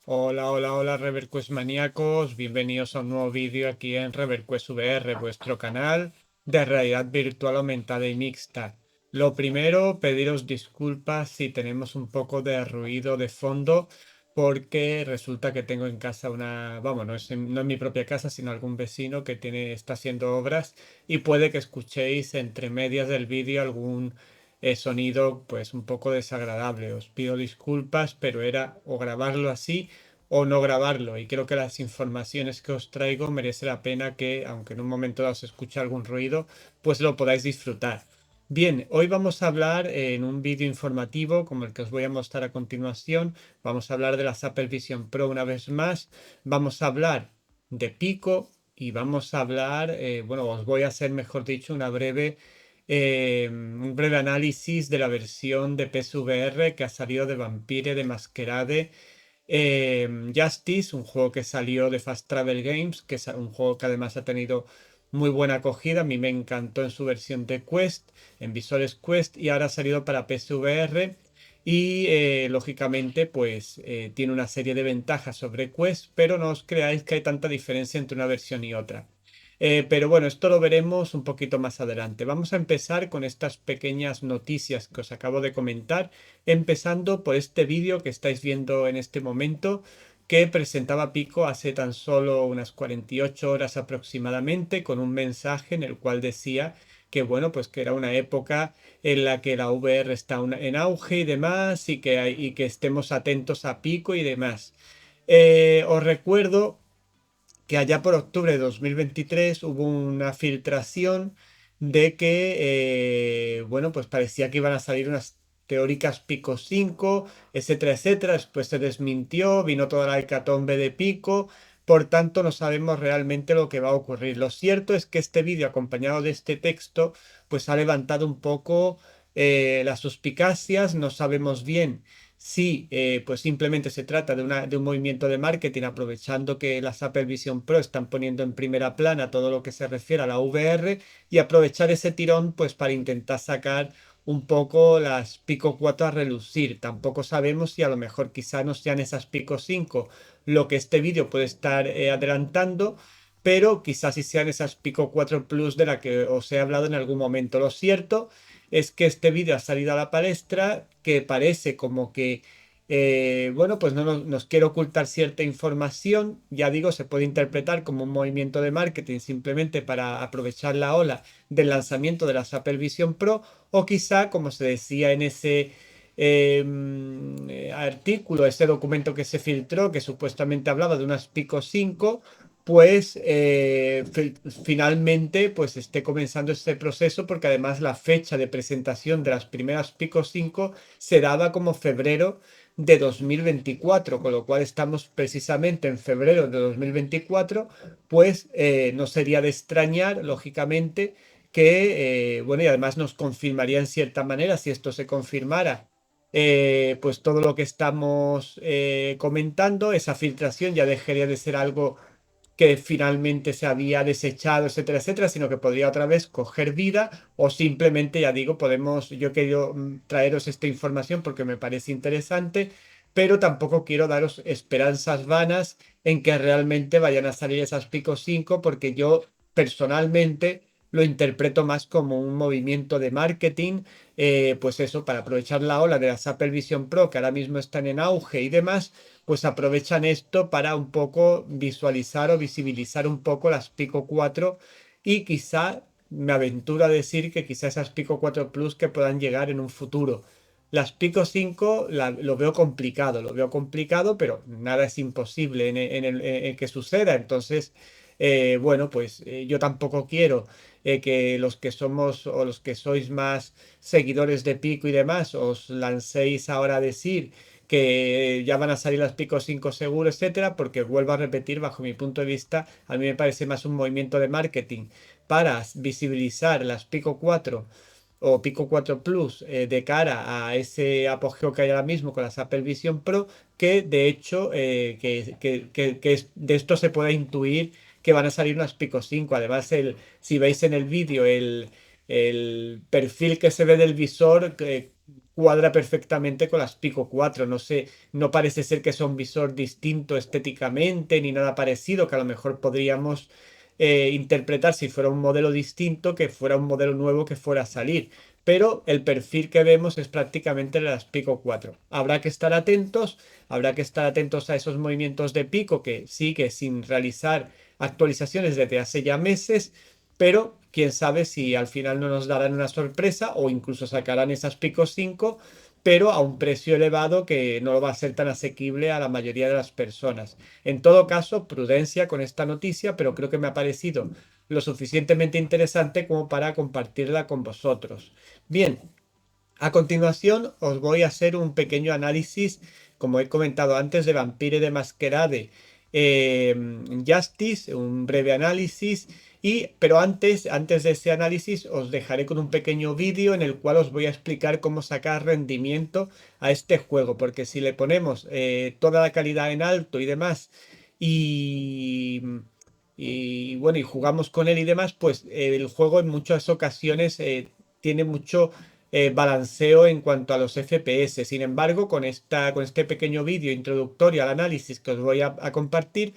Hola, hola, hola, ReverQuest maníacos. Bienvenidos a un nuevo vídeo aquí en ReverQuest VR, vuestro canal de realidad virtual aumentada y mixta. Lo primero, pediros disculpas si tenemos un poco de ruido de fondo, porque resulta que tengo en casa vamos, no en mi propia casa, sino algún vecino que está haciendo obras y puede que escuchéis entre medias del vídeo algún sonido pues un poco desagradable. Os pido disculpas, pero era o grabarlo así o no grabarlo. Y creo que las informaciones que os traigo merece la pena que, aunque en un momento dado se escuche algún ruido, pues lo podáis disfrutar. Bien, hoy vamos a hablar en un vídeo informativo como el que os voy a mostrar a continuación. Vamos a hablar de las Apple Vision Pro una vez más. Vamos a hablar de Pico y vamos a hablar, bueno, os voy a hacer, mejor dicho, un breve análisis de la versión de PSVR que ha salido de Vampire de Masquerade Justice, un juego que salió de Fast Travel Games, que es un juego que además ha tenido muy buena acogida. A mí me encantó en su versión de Quest, en Visual Quest, y ahora ha salido para PSVR. Y lógicamente, pues tiene una serie de ventajas sobre Quest, pero no os creáis que hay tanta diferencia entre una versión y otra. Pero bueno, esto lo veremos un poquito más adelante. Vamos a empezar con estas pequeñas noticias que os acabo de comentar, empezando por este vídeo que estáis viendo en este momento, que presentaba Pico hace tan solo unas 48 horas aproximadamente, con un mensaje en el cual decía que bueno, pues que era una época en la que la VR está en auge y demás, y que estemos atentos a Pico y demás. Os recuerdo que allá por octubre de 2023 hubo una filtración de que, bueno, pues parecía que iban a salir unas teóricas Pico 5, etcétera, etcétera. Después se desmintió, vino toda la hecatombe de Pico. Por tanto, no sabemos realmente lo que va a ocurrir. Lo cierto es que este vídeo, acompañado de este texto, pues ha levantado un poco las suspicacias. No sabemos bien si pues simplemente se trata de un movimiento de marketing, aprovechando que las Apple Vision Pro están poniendo en primera plana todo lo que se refiere a la VR, y aprovechar ese tirón pues para intentar sacar un poco las Pico 4 a relucir. Tampoco sabemos si a lo mejor quizá no sean esas Pico 5 lo que este vídeo puede estar adelantando, pero quizás si sean esas Pico 4 Plus de la que os he hablado en algún momento. Lo cierto es que este vídeo ha salido a la palestra, que parece como que, bueno, pues no nos quiere ocultar cierta información. Ya digo, se puede interpretar como un movimiento de marketing simplemente para aprovechar la ola del lanzamiento de las Apple Vision Pro, o quizá, como se decía en ese artículo, ese documento que se filtró, que supuestamente hablaba de unas Pico 5, pues finalmente pues esté comenzando este proceso, porque además la fecha de presentación de las primeras Pico 5 se daba como febrero de 2024, con lo cual estamos precisamente en febrero de 2024. Pues no sería de extrañar, lógicamente, que, bueno, y además nos confirmaría en cierta manera, si esto se confirmara, pues todo lo que estamos comentando. Esa filtración ya dejaría de ser algo que finalmente se había desechado, etcétera, etcétera, sino que podría otra vez coger vida, o simplemente, ya digo, yo he querido traeros esta información porque me parece interesante, pero tampoco quiero daros esperanzas vanas en que realmente vayan a salir esas Pico 5, porque yo personalmente lo interpreto más como un movimiento de marketing, pues eso, para aprovechar la ola de las Apple Vision Pro, que ahora mismo están en auge y demás, pues aprovechan esto para un poco visualizar o visibilizar un poco las Pico 4, y quizá me aventuro a decir que quizá esas Pico 4 Plus que puedan llegar en un futuro. Las Pico 5 lo veo complicado, pero nada es imposible en que suceda. Entonces, bueno, pues yo tampoco quiero que los que somos o los que sois más seguidores de Pico y demás os lancéis ahora a decir que ya van a salir las Pico 5 seguro, etcétera, porque vuelvo a repetir, bajo mi punto de vista, a mí me parece más un movimiento de marketing para visibilizar las Pico 4 o Pico 4 Plus de cara a ese apogeo que hay ahora mismo con las Apple Vision Pro, que de hecho de esto se puede intuir que van a salir unas Pico 5. Además, si veis en el vídeo el perfil que se ve del visor, cuadra perfectamente con las Pico 4. No sé, no parece ser que sea un visor distinto estéticamente ni nada parecido, que a lo mejor podríamos interpretar si fuera un modelo distinto, que fuera un modelo nuevo que fuera a salir. Pero el perfil que vemos es prácticamente el de las Pico 4. Habrá que estar atentos a esos movimientos de pico que sigue sin realizar actualizaciones desde hace ya meses, pero quién sabe si al final no nos darán una sorpresa o incluso sacarán esas Pico 5, pero a un precio elevado que no va a ser tan asequible a la mayoría de las personas. En todo caso, prudencia con esta noticia, pero creo que me ha parecido lo suficientemente interesante como para compartirla con vosotros. Bien, a continuación os voy a hacer un pequeño análisis, como he comentado antes, de Vampire de Masquerade Justice, un breve análisis. Pero antes de ese análisis os dejaré con un pequeño vídeo en el cual os voy a explicar cómo sacar rendimiento a este juego, porque si le ponemos toda la calidad en alto y demás, y, bueno, y jugamos con él y demás, pues el juego en muchas ocasiones tiene mucho balanceo en cuanto a los FPS. Sin embargo, con este pequeño vídeo introductorio al análisis que os voy a compartir,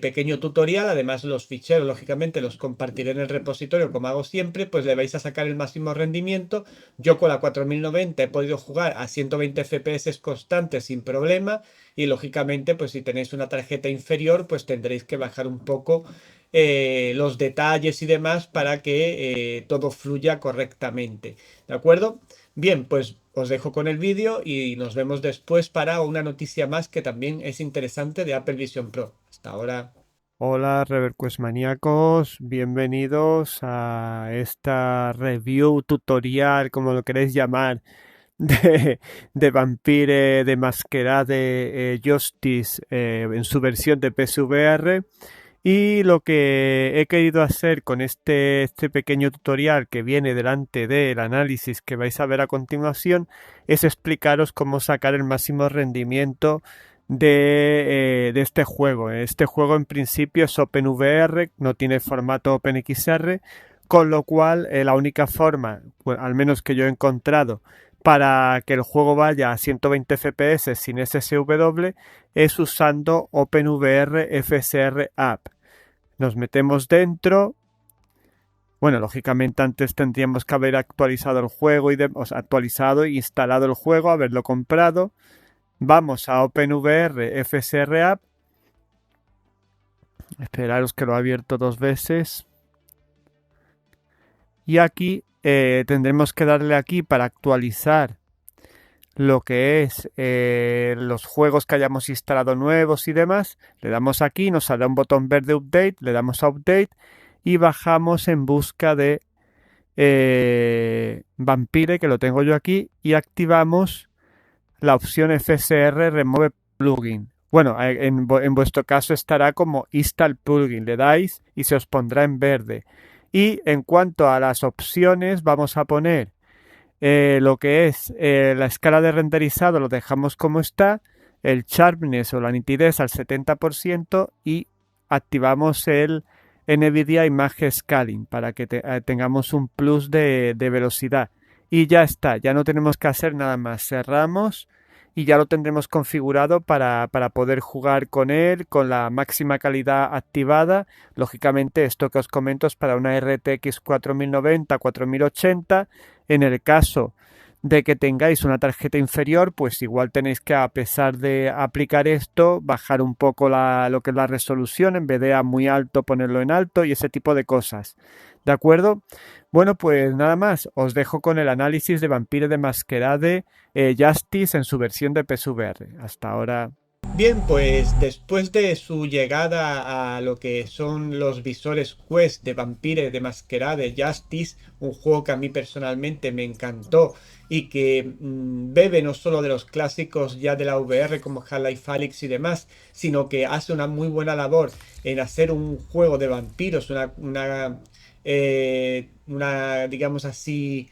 pequeño tutorial, además los ficheros lógicamente los compartiré en el repositorio como hago siempre, pues le vais a sacar el máximo rendimiento. Yo con la 4090 he podido jugar a 120 FPS constantes sin problema, y lógicamente pues si tenéis una tarjeta inferior pues tendréis que bajar un poco los detalles y demás para que todo fluya correctamente. ¿De acuerdo? Bien, pues os dejo con el vídeo y nos vemos después para una noticia más que también es interesante de Apple Vision Pro. Hasta ahora. Hola, Reverquest maníacos, bienvenidos a esta review tutorial, como lo queréis llamar, de Vampire de Masquerade Justice en su versión de PSVR. Y lo que he querido hacer con este pequeño tutorial que viene delante del análisis que vais a ver a continuación es explicaros cómo sacar el máximo rendimiento de este juego. Este juego en principio es OpenVR, no tiene formato OpenXR, con lo cual la única forma, pues, al menos que yo he encontrado, para que el juego vaya a 120 FPS sin SSW es usando OpenVR FSR App. Nos metemos dentro. Bueno, lógicamente antes tendríamos que haber actualizado el juego o sea, actualizado e instalado el juego, haberlo comprado. Vamos a OpenVR FSR App. Esperaros que lo he abierto dos veces. Y aquí tendremos que darle aquí para actualizar lo que es los juegos que hayamos instalado nuevos y demás. Le damos aquí, nos saldrá un botón verde Update, le damos a Update y bajamos en busca de Vampire, que lo tengo yo aquí, y activamos la opción FSR Remove Plugin. Bueno, en vuestro caso estará como Install Plugin, le dais y se os pondrá en verde. Y en cuanto a las opciones, vamos a poner lo que es la escala de renderizado, lo dejamos como está, el sharpness o la nitidez al 70% y activamos el NVIDIA Image Scaling para que tengamos un plus de velocidad. Y ya está, ya no tenemos que hacer nada más. Cerramos y ya lo tendremos configurado para poder jugar con él con la máxima calidad activada. Lógicamente esto que os comento es para una RTX 4090, 4080. En el caso de que tengáis una tarjeta inferior, pues igual tenéis que, a pesar de aplicar esto, bajar un poco lo que es la resolución, en vez de a muy alto ponerlo en alto y ese tipo de cosas. ¿De acuerdo? Bueno, pues nada más, os dejo con el análisis de Vampire de Masquerade Justice en su versión de PSVR. Hasta ahora. Bien, pues después de su llegada a lo que son los visores Quest de Vampire de Masquerade Justice, un juego que a mí personalmente me encantó y que bebe no solo de los clásicos ya de la VR como Half-Life Alyx y demás, sino que hace una muy buena labor en hacer un juego de vampiros, una digamos así,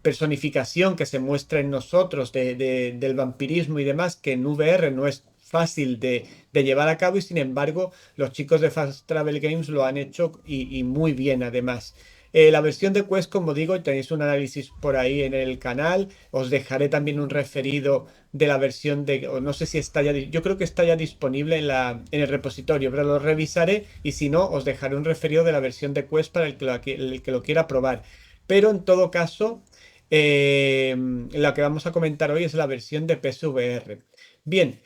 personificación que se muestra en nosotros del vampirismo y demás, que en VR no es fácil de llevar a cabo, y sin embargo los chicos de Fast Travel Games lo han hecho y muy bien además. La versión de Quest, como digo, tenéis un análisis por ahí en el canal. Os dejaré también un referido de la versión de, o no sé si está ya, yo creo que está ya disponible en el repositorio, pero lo revisaré y si no, os dejaré un referido de la versión de Quest para el que lo quiera probar. Pero en todo caso, la que vamos a comentar hoy es la versión de PSVR. Bien.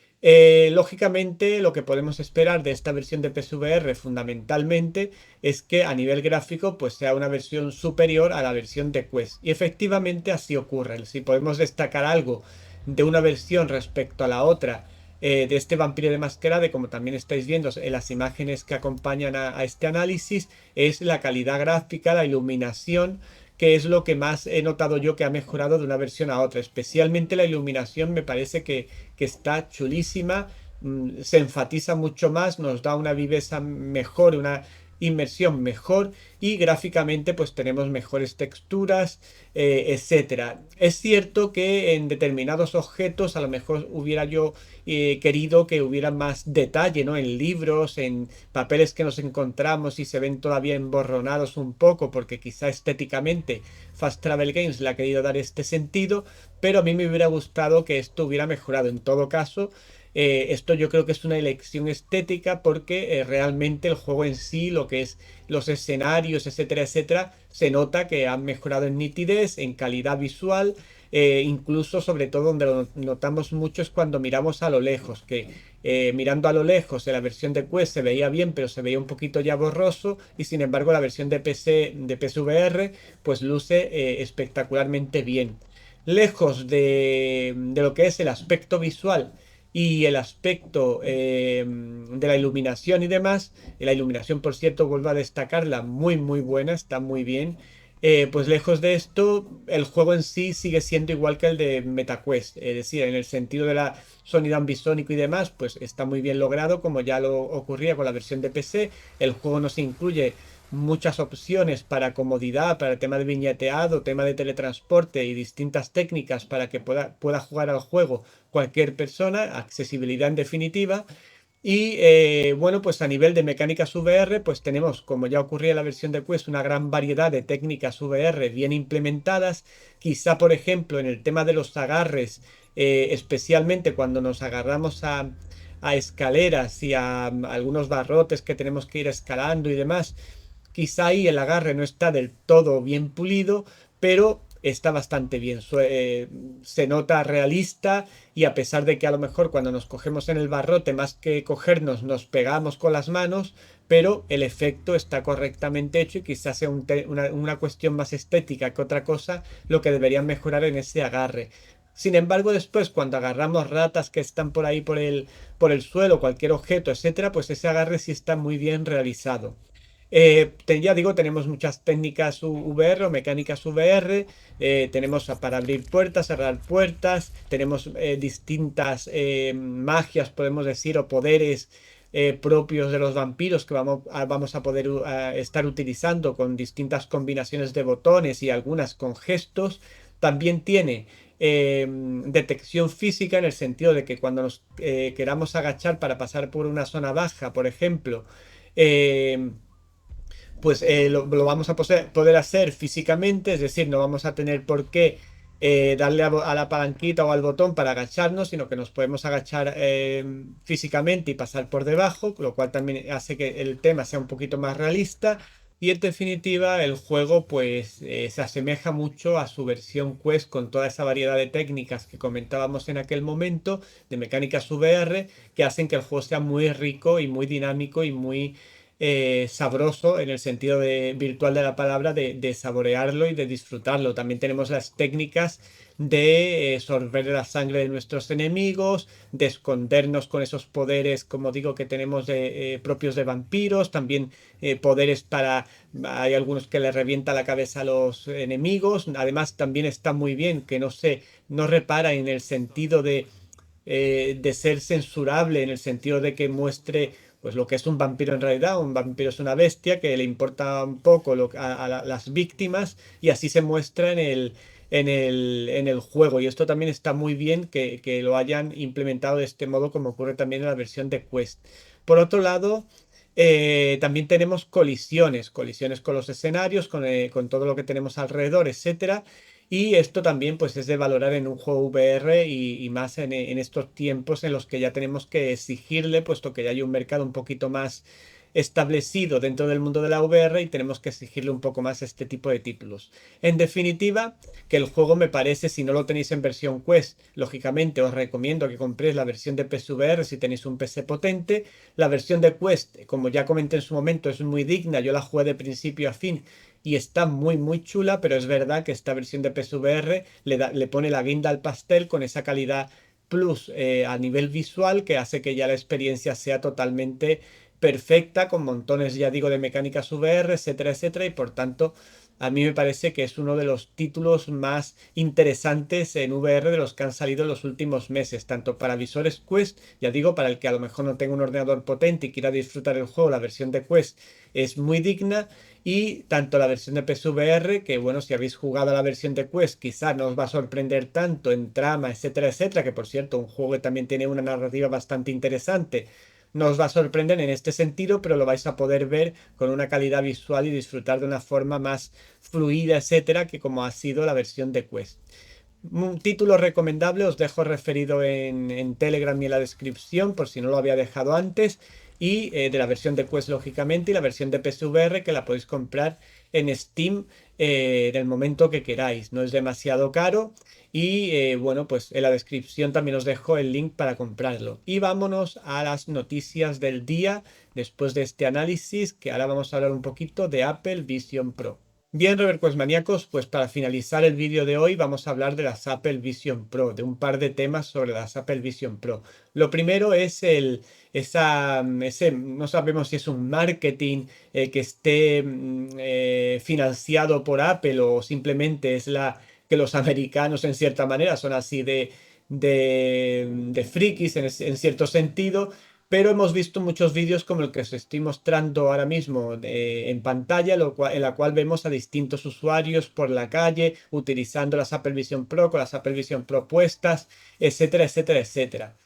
Lógicamente, lo que podemos esperar de esta versión de PSVR fundamentalmente es que a nivel gráfico pues sea una versión superior a la versión de Quest. Y efectivamente así ocurre. Si podemos destacar algo de una versión respecto a la otra de este Vampire de Masquerade, como también estáis viendo en las imágenes que acompañan a este análisis, es la calidad gráfica, la iluminación, que es lo que más he notado yo que ha mejorado de una versión a otra. Especialmente la iluminación me parece que está chulísima, se enfatiza mucho más, nos da una viveza mejor, una inmersión mejor y gráficamente pues tenemos mejores texturas, etcétera. Es cierto que en determinados objetos a lo mejor hubiera yo querido que hubiera más detalle, ¿no? En libros, en papeles que nos encontramos y se ven todavía emborronados un poco porque quizá estéticamente Fast Travel Games le ha querido dar este sentido, pero a mí me hubiera gustado que esto hubiera mejorado. En todo caso, esto yo creo que es una elección estética porque realmente el juego en sí, lo que es los escenarios, etcétera, etcétera, se nota que han mejorado en nitidez, en calidad visual, incluso sobre todo donde lo notamos mucho es cuando miramos a lo lejos, que mirando a lo lejos en la versión de Quest se veía bien, pero se veía un poquito ya borroso y sin embargo la versión de PC, de PSVR, pues luce espectacularmente bien. Lejos de lo que es el aspecto visual y el aspecto de la iluminación y demás. La iluminación, por cierto, vuelvo a destacarla, muy muy buena, está muy bien. Pues lejos de esto, el juego en sí sigue siendo igual que el de MetaQuest, es decir, en el sentido de la sonido ambisónico y demás, pues está muy bien logrado, como ya lo ocurría con la versión de PC. El juego nos incluye muchas opciones para comodidad, para el tema de viñeteado, tema de teletransporte y distintas técnicas para que pueda jugar al juego cualquier persona, accesibilidad en definitiva. Y bueno, pues a nivel de mecánicas VR, pues tenemos, como ya ocurría en la versión de Quest, una gran variedad de técnicas VR bien implementadas. Quizá, por ejemplo, en el tema de los agarres, especialmente cuando nos agarramos a escaleras y a algunos barrotes que tenemos que ir escalando y demás, quizá ahí el agarre no está del todo bien pulido, pero está bastante bien. Se nota realista y a pesar de que a lo mejor cuando nos cogemos en el barrote, más que cogernos, nos pegamos con las manos, pero el efecto está correctamente hecho y quizás sea una cuestión más estética que otra cosa lo que deberían mejorar en ese agarre. Sin embargo, después, cuando agarramos ratas que están por ahí por el suelo, cualquier objeto, etcétera, pues ese agarre sí está muy bien realizado. Ya digo, tenemos muchas técnicas VR o mecánicas VR. Tenemos para abrir puertas, cerrar puertas. Tenemos distintas magias, podemos decir, o poderes propios de los vampiros que vamos a poder estar utilizando con distintas combinaciones de botones y algunas con gestos. También tiene detección física en el sentido de que cuando nos queramos agachar para pasar por una zona baja, por ejemplo, eh, pues lo vamos a poder hacer físicamente, es decir, no vamos a tener por qué darle a la palanquita o al botón para agacharnos, sino que nos podemos agachar físicamente y pasar por debajo, lo cual también hace que el tema sea un poquito más realista. Y en definitiva, el juego pues se asemeja mucho a su versión Quest con toda esa variedad de técnicas que comentábamos en aquel momento, de mecánicas VR, que hacen que el juego sea muy rico y muy dinámico y muy sabroso en el sentido virtual de la palabra, de saborearlo y de disfrutarlo. También tenemos las técnicas de sorber la sangre de nuestros enemigos, de escondernos con esos poderes, como digo, que tenemos propios de vampiros, también poderes para... Hay algunos que le revienta la cabeza a los enemigos. Además, también está muy bien que no repara en el sentido de ser censurable, en el sentido de que muestre pues lo que es un vampiro en realidad. Un vampiro es una bestia que le importa un poco las víctimas y así se muestra en el juego. Y esto también está muy bien que lo hayan implementado de este modo como ocurre también en la versión de Quest. Por otro lado, También tenemos colisiones, colisiones con los escenarios, con todo lo que tenemos alrededor, etcétera. Y esto también pues es de valorar en un juego VR y más en estos tiempos en los que ya tenemos que exigirle, puesto que ya hay un mercado un poquito más establecido dentro del mundo de la VR y tenemos que exigirle un poco más este tipo de títulos. En definitiva, que el juego me parece, si no lo tenéis en versión Quest, lógicamente os recomiendo que compréis la versión de PSVR si tenéis un PC potente. La versión de Quest, como ya comenté en su momento, es muy digna, yo la jugué de principio a fin y está muy muy chula, pero es verdad que esta versión de PSVR le pone la guinda al pastel con esa calidad plus a nivel visual que hace que ya la experiencia sea totalmente perfecta, con montones, ya digo, de mecánicas VR, etcétera, etcétera, y por tanto a mí me parece que es uno de los títulos más interesantes en VR de los que han salido en los últimos meses, tanto para visores Quest, ya digo, para el que a lo mejor no tenga un ordenador potente y quiera disfrutar el juego, la versión de Quest es muy digna, y tanto la versión de PSVR, que bueno, si habéis jugado a la versión de Quest, quizá no os va a sorprender tanto en trama, etcétera, etcétera, que por cierto, un juego que también tiene una narrativa bastante interesante, no os va a sorprender en este sentido, pero lo vais a poder ver con una calidad visual y disfrutar de una forma más fluida, etcétera, que como ha sido la versión de Quest. Un título recomendable os dejo referido en Telegram y en la descripción, por si no lo había dejado antes, y de la versión de Quest, lógicamente, y la versión de PSVR, que la podéis comprar en Steam en el momento que queráis. No es demasiado caro. Y bueno, pues en la descripción también os dejo el link para comprarlo. Y vámonos a las noticias del día después de este análisis, que ahora vamos a hablar un poquito de Apple Vision Pro. Bien, Robert maníacos, pues para finalizar el vídeo de hoy vamos a hablar de las Apple Vision Pro, de un par de temas sobre las Apple Vision Pro. Lo primero es ese, no sabemos si es un marketing que esté financiado por Apple o simplemente es que los americanos en cierta manera son así de frikis en cierto sentido, pero hemos visto muchos vídeos como el que os estoy mostrando ahora mismo en pantalla, en la cual vemos a distintos usuarios por la calle utilizando las Apple Vision Pro, con las Apple Vision Pro puestas, etcétera, etcétera, etcétera.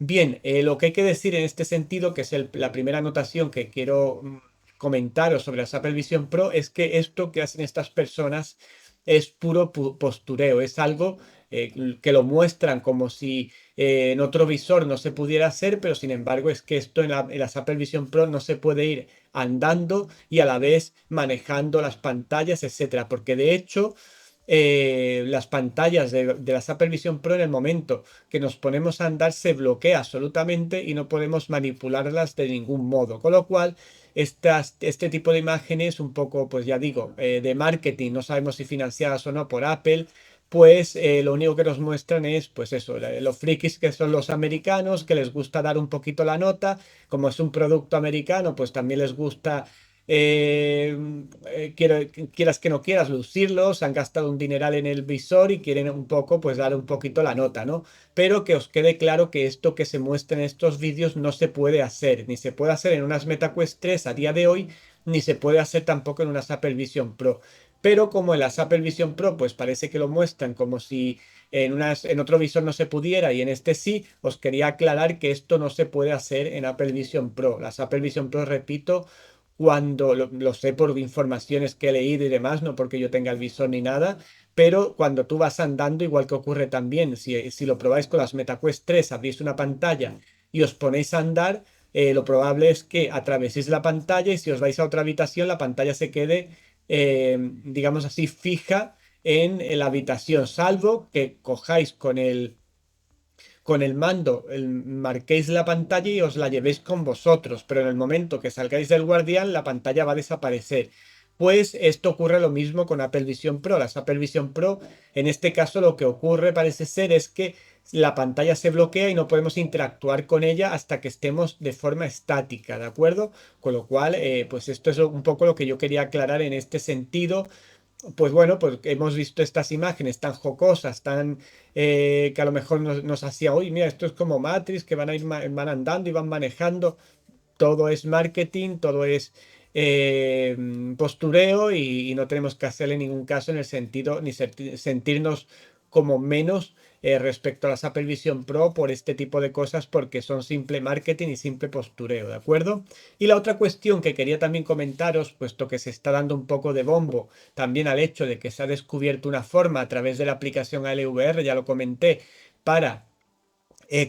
Bien, lo que hay que decir en este sentido, que es la primera anotación que quiero comentaros sobre las Apple Vision Pro, es que esto que hacen estas personas es puro postureo, es algo que lo muestran como si en otro visor no se pudiera hacer, pero sin embargo es que esto en las Apple Vision Pro no se puede ir andando y a la vez manejando las pantallas, etcétera, porque de hecho las pantallas de las Apple Vision Pro en el momento que nos ponemos a andar se bloquea absolutamente y no podemos manipularlas de ningún modo, con lo cual este tipo de imágenes un poco, pues ya digo, de marketing, no sabemos si financiadas o no por Apple, pues lo único que nos muestran es, pues eso, los frikis que son los americanos, que les gusta dar un poquito la nota, como es un producto americano, pues también les gusta, eh, quieras que no quieras, lucirlos, han gastado un dineral en el visor y quieren un poco, pues dar un poquito la nota, ¿no? Pero que os quede claro que esto que se muestra en estos vídeos no se puede hacer, ni se puede hacer en unas MetaQuest 3 a día de hoy, ni se puede hacer tampoco en unas Apple Vision Pro. Pero como en las Apple Vision Pro, pues parece que lo muestran como si en otro visor no se pudiera y en este sí, os quería aclarar que esto no se puede hacer en Apple Vision Pro. Las Apple Vision Pro, repito, cuando lo sé por informaciones que he leído y demás, no porque yo tenga el visor ni nada, pero cuando tú vas andando, igual que ocurre también, si lo probáis con las MetaQuest 3, abrís una pantalla y os ponéis a andar, lo probable es que atraveséis la pantalla y si os vais a otra habitación, la pantalla se quede, digamos así, fija en la habitación, salvo que cojáis con el mando, marquéis la pantalla y os la llevéis con vosotros, pero en el momento que salgáis del guardián, la pantalla va a desaparecer. Pues esto ocurre lo mismo con Apple Vision Pro. Las Apple Vision Pro, en este caso, lo que ocurre parece ser es que la pantalla se bloquea y no podemos interactuar con ella hasta que estemos de forma estática, ¿de acuerdo? Con lo cual, pues esto es un poco lo que yo quería aclarar en este sentido. Pues bueno, pues hemos visto estas imágenes tan jocosas, tan que a lo mejor nos hacía, oye, mira, esto es como Matrix, que van a ir van andando y van manejando. Todo es marketing, todo es postureo y no tenemos que hacerle ningún caso en el sentido ni sentirnos como menos respecto a las Apple Vision Pro por este tipo de cosas, porque son simple marketing y simple postureo, ¿de acuerdo? Y la otra cuestión que quería también comentaros, puesto que se está dando un poco de bombo también al hecho de que se ha descubierto una forma a través de la aplicación ALVR, ya lo comenté, para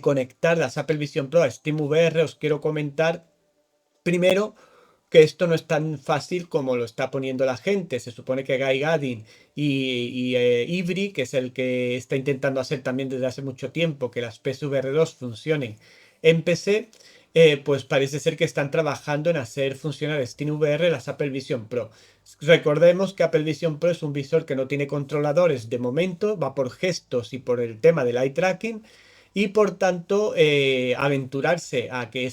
conectar las Apple Vision Pro a SteamVR, os quiero comentar primero que esto no es tan fácil como lo está poniendo la gente. Se supone que Guy Gadin y Ivry, que es el que está intentando hacer también desde hace mucho tiempo que las PSVR 2 funcionen en PC, pues parece ser que están trabajando en hacer funcionar SteamVR las Apple Vision Pro. Recordemos que Apple Vision Pro es un visor que no tiene controladores de momento, va por gestos y por el tema del eye tracking, y por tanto aventurarse a que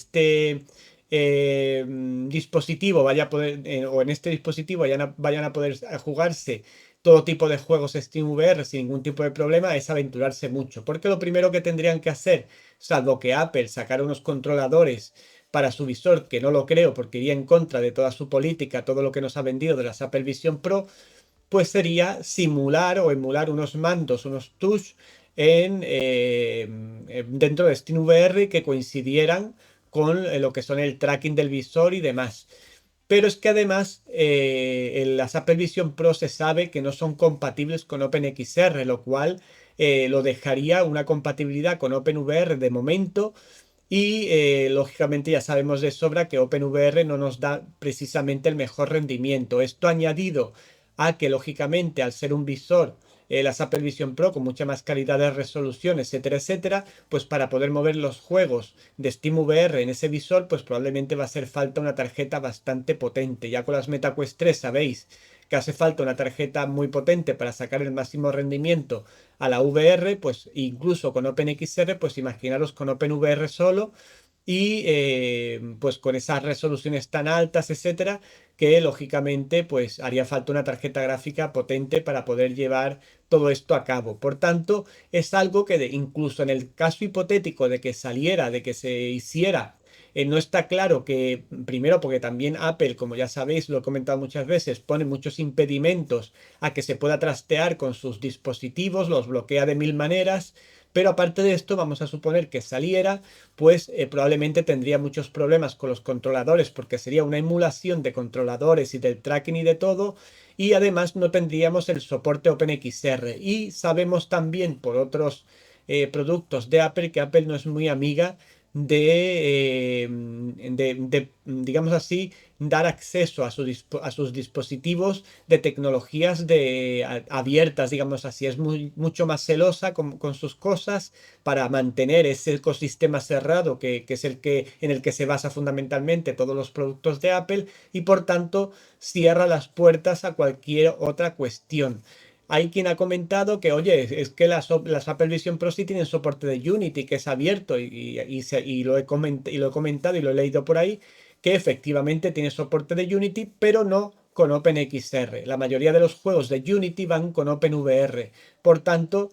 dispositivo vaya a poder, o en este dispositivo vayan a poder jugarse todo tipo de juegos SteamVR sin ningún tipo de problema, es aventurarse mucho. Porque lo primero que tendrían que hacer, salvo que Apple sacara unos controladores para su visor, que no lo creo porque iría en contra de toda su política, todo lo que nos ha vendido de las Apple Vision Pro, pues sería simular o emular unos mandos, unos touch dentro de SteamVR que coincidieran con lo que son el tracking del visor y demás. Pero es que además las Apple Vision Pro se sabe que no son compatibles con OpenXR, lo cual lo dejaría una compatibilidad con OpenVR de momento. Y lógicamente ya sabemos de sobra que OpenVR no nos da precisamente el mejor rendimiento. Esto añadido a que lógicamente al ser un visor, las Apple Vision Pro con mucha más calidad de resolución, etcétera, etcétera, pues para poder mover los juegos de SteamVR en ese visor, pues probablemente va a hacer falta una tarjeta bastante potente. Ya con las MetaQuest 3 sabéis que hace falta una tarjeta muy potente para sacar el máximo rendimiento a la VR, pues incluso con OpenXR, pues imaginaros con OpenVR solo y pues con esas resoluciones tan altas, etcétera, que lógicamente pues haría falta una tarjeta gráfica potente para poder llevar todo esto a cabo. Por tanto, es algo que incluso en el caso hipotético de que saliera, de que se hiciera, no está claro que, primero porque también Apple, como ya sabéis, lo he comentado muchas veces, pone muchos impedimentos a que se pueda trastear con sus dispositivos, los bloquea de mil maneras, pero aparte de esto, vamos a suponer que saliera, pues probablemente tendría muchos problemas con los controladores porque sería una emulación de controladores y del tracking y de todo, y además no tendríamos el soporte OpenXR. Y sabemos también por otros productos de Apple que Apple no es muy amiga digamos así, dar acceso a sus dispositivos de tecnologías abiertas, digamos así. Es mucho más celosa con sus cosas para mantener ese ecosistema cerrado que es en el que se basa fundamentalmente todos los productos de Apple, y por tanto cierra las puertas a cualquier otra cuestión. Hay quien ha comentado que, oye, es que las Apple Vision Pro sí tienen soporte de Unity, que es abierto, y lo y lo he comentado y lo he leído por ahí, que efectivamente tiene soporte de Unity, pero no con OpenXR. La mayoría de los juegos de Unity van con OpenVR. Por tanto,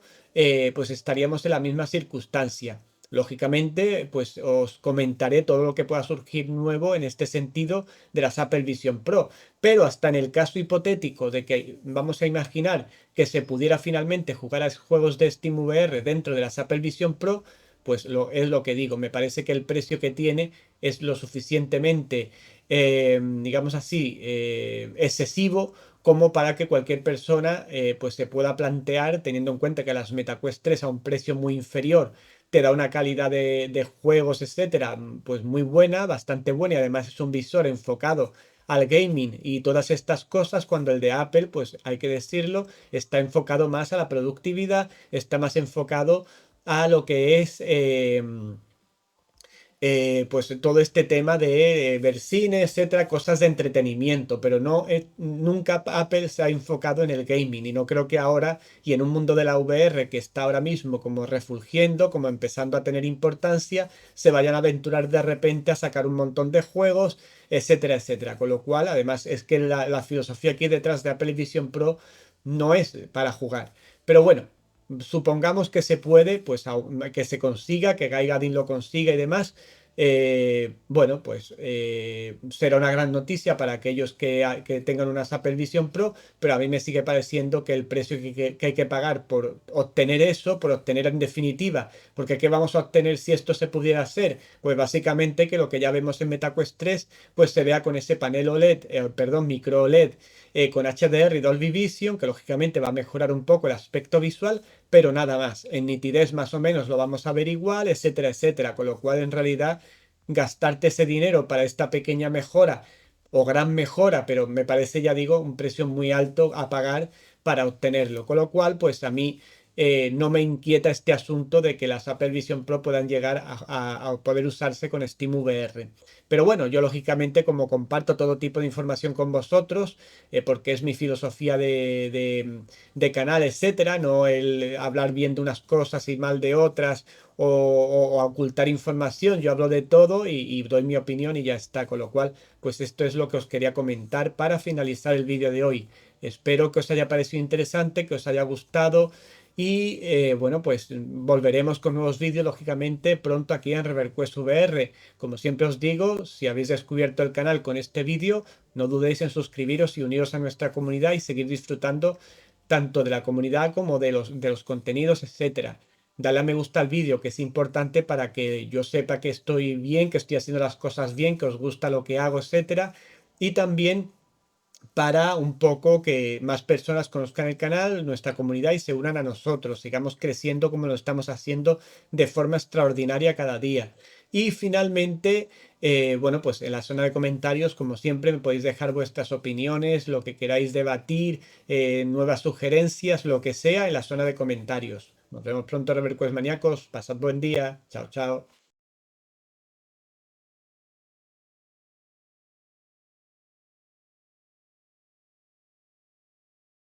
pues estaríamos en la misma circunstancia. Lógicamente, pues os comentaré todo lo que pueda surgir nuevo en este sentido de las Apple Vision Pro. Pero hasta en el caso hipotético de que vamos a imaginar que se pudiera finalmente jugar a juegos de SteamVR dentro de las Apple Vision Pro, pues es lo que digo, me parece que el precio que tiene es lo suficientemente, digamos así, excesivo como para que cualquier persona pues se pueda plantear, teniendo en cuenta que las MetaQuest 3 a un precio muy inferior te da una calidad de juegos, etcétera, pues muy buena, bastante buena, y además es un visor enfocado al gaming y todas estas cosas, cuando el de Apple, pues hay que decirlo, está enfocado más a la productividad, está más enfocado a lo que es pues todo este tema de ver cine, etcétera, cosas de entretenimiento, pero no nunca Apple se ha enfocado en el gaming, y no creo que ahora, y en un mundo de la VR que está ahora mismo como refulgiendo, como empezando a tener importancia, se vayan a aventurar de repente a sacar un montón de juegos, etcétera, etcétera. Con lo cual, además, es que la filosofía aquí detrás de Apple Vision Pro no es para jugar. Pero bueno, supongamos que se puede, pues que se consiga, que Guy Gadin lo consiga y demás. bueno, pues será una gran noticia para aquellos que tengan unas Apple Vision Pro, pero a mí me sigue pareciendo que el precio que hay que pagar por obtener eso, por obtener en definitiva, porque ¿qué vamos a obtener si esto se pudiera hacer? Pues básicamente que lo que ya vemos en MetaQuest 3, pues se vea con ese panel OLED, perdón, micro OLED, con HDR y Dolby Vision, que lógicamente va a mejorar un poco el aspecto visual, pero nada más. En nitidez más o menos lo vamos a ver igual, etcétera, etcétera. Con lo cual, en realidad, gastarte ese dinero para esta pequeña mejora o gran mejora, pero me parece, ya digo, un precio muy alto a pagar para obtenerlo. Con lo cual, pues a mí no me inquieta este asunto de que las Apple Vision Pro puedan llegar a poder usarse con SteamVR. Pero bueno, yo lógicamente como comparto todo tipo de información con vosotros, porque es mi filosofía de canal, etcétera, no el hablar bien de unas cosas y mal de otras o ocultar información, yo hablo de todo y doy mi opinión y ya está, con lo cual, pues esto es lo que os quería comentar para finalizar el vídeo de hoy. Espero que os haya parecido interesante, que os haya gustado y bueno, pues volveremos con nuevos vídeos, lógicamente, pronto aquí en ReverQuest VR. Como siempre os digo, si habéis descubierto el canal con este vídeo, no dudéis en suscribiros y uniros a nuestra comunidad y seguir disfrutando tanto de la comunidad como de los contenidos, etcétera. Dale a me gusta al vídeo, que es importante para que yo sepa que estoy bien, que estoy haciendo las cosas bien, que os gusta lo que hago, etcétera. Y también para un poco que más personas conozcan el canal, nuestra comunidad y se unan a nosotros, sigamos creciendo como lo estamos haciendo de forma extraordinaria cada día. Y finalmente, bueno, pues en la zona de comentarios, como siempre, me podéis dejar vuestras opiniones, lo que queráis debatir, nuevas sugerencias, lo que sea, en la zona de comentarios. Nos vemos pronto, Revercues Maníacos. Pasad buen día. Chao, chao.